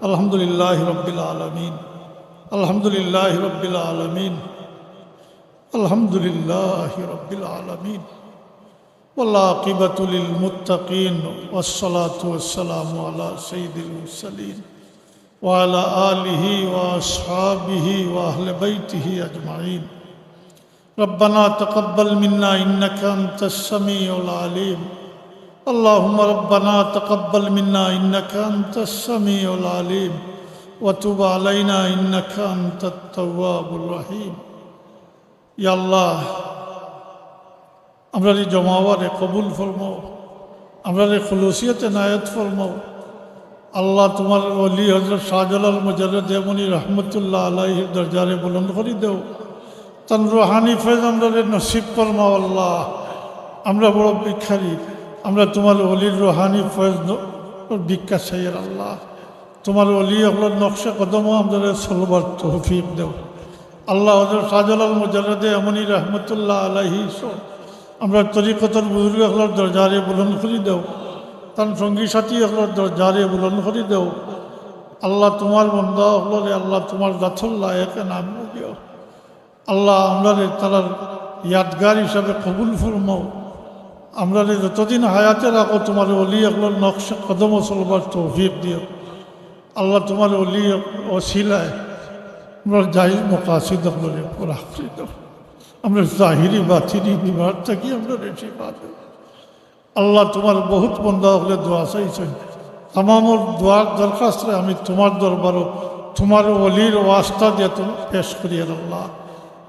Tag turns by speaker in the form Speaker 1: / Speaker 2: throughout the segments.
Speaker 1: আলহামদুলিল্লাহি রাব্বিল আলামিন আলহামদুলিল্লাহি রাব্বিল আলামিন আলহামদুলিল্লাহি রাব্বিল আলামিন ওয়াল আকিবাতু লিল মুত্তাকিন ওয়াস সালাতু ওয়াস সালামু আলা সাইয়্যিদিল মুরসালিন ওয়া আলা আলিহি ওয়া আসহাবিহি ওয়া আহলি বাইতিহি আজমাইন রব্বানা তাকাব্বাল মিন্না ইন্নাকা আনতাস সামিউল আলিম اللهم ربنا تقبل منا إنك أنت السميع العليم وتب علينا إنك أنت التواب الرحيم يا الله আমরা জমাওয়ারে কবুল ফরমাও, আমরা খুলুসিয়তে নায়াত ফরমাও। আল্লাহ তোমার ওলি হযরত শাহজালাল মুজাদ্দিদ দেওবন্দি রহমতুল্লাহ আলাইহির দরজারে বুলন্দ করে দেও, তার রুহানি ফয়েজ আমরা নসিব ফরমাও। আল্লাহ আমরা বড় ভিখারি, আমরা তোমার অলির রুহানি ফয়েজ ভিক্ষা চাই। আল্লাহ তোমার অলি হল নকশা কদম আমাদের চলবার তৌফিক দেও। আল্লাহ হযরত শাহজালাল মুজাদ্দিদ দেওবন্দি রহমতুল্লাহ আলাইহি আমরা তরিকতর বুজুর্গ হলার দরজারে বুলন্দ করে দেও, তার সঙ্গী সাথী হলার দরজারে বুলন্দ করে দেও। আল্লাহ তোমার বন্দা হলে আল্লাহ তোমার জাতুল্লাহ একে নাম দিও। আল্লাহ আমরা তার ইয়াদগার হিসাবে কবুল ফরমাও। আমরা যতদিন হায়াতে রাখো তোমার অলি এগুলোর নকশা কদম চলবার তৌফিক দিও। আল্লাহ তোমার অলি ওসিলায় আমরা জাহির মকাসিদ এগুলোরে পুরা করে দাও। আমরা জাহিরি বাতিনি বিমার থাকি আমরা রেশি পাবো। আল্লাহ তোমার বহুত বন্ধা হলে দোয়া চাইছেন, তামামর দোয়ার দরখাস্ত আমি তোমার দরবারও তোমার অলির ওয়াস্তা দিয়ে তুমি পেশ করি। আল্লাহ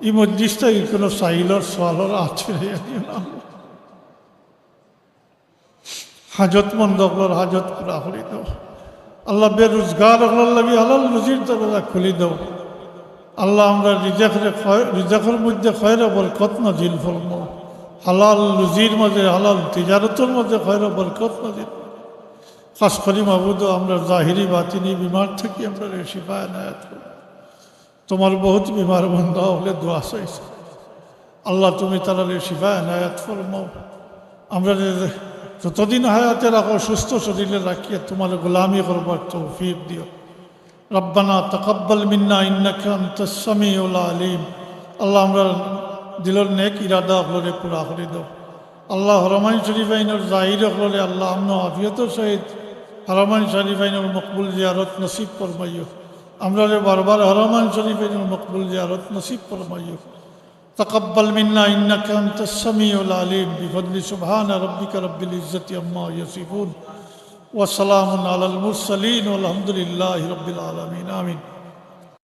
Speaker 1: এই মজলিসটা কোনো সাইলর সোয়ালর আছে হাজতমন্দ হলোর হাজত পুরা করে দাও। আল্লাহ বেরোজগার হলার লাগে হালাল রুজির দরজা খুলে দাও। আল্লাহ আমরা রিজাকের মধ্যে খয়রা বরকত নাজিল ফরমাও। হালাল রুজির মাঝে হালাল তিজারতের মধ্যে খয়রা বরকত নাজিল। খাস করি মাবুদ আমরা জাহিরি বাতিনি বিমার থেকে আমরা শিফা এনায়েত করো। তোমার বহুত বিমার বন্ধা হলে দোয়া চাইছে। আল্লাহ তুমি তারা শিফা এনায়েত ফরমাও। আমরা যতদিন হায়াতে রাখো সুস্থ শরীরে রাখিয়ে তোমার গোলামি করবার তৌফিক দিও। রব্বানা তাকাব্বাল মিন্না ইন্নাকা আনতাস সামিউল আলিম। আল্লাহ আমরা দিলের নেক ইরাদা হলে পুরা করে দাও। আল্লাহ হরমাইন শরীফাইনের জাহির হলে আল্লাহ আমন আফিয়তের সহিত হরমাইন শরীফাইনের মকবুল জিয়ারত নসিব ফরমাইও। আমরা বারবার হরমাইন শরীফাইনের মকবুল জিয়ারত নসিব ফরমাইও। تقبل منا إنك أنت السميع العليم بفضل سبحان ربك رب العزة عما يصفون وسلام على المرسلين والحمد لله رب العالمين آمين.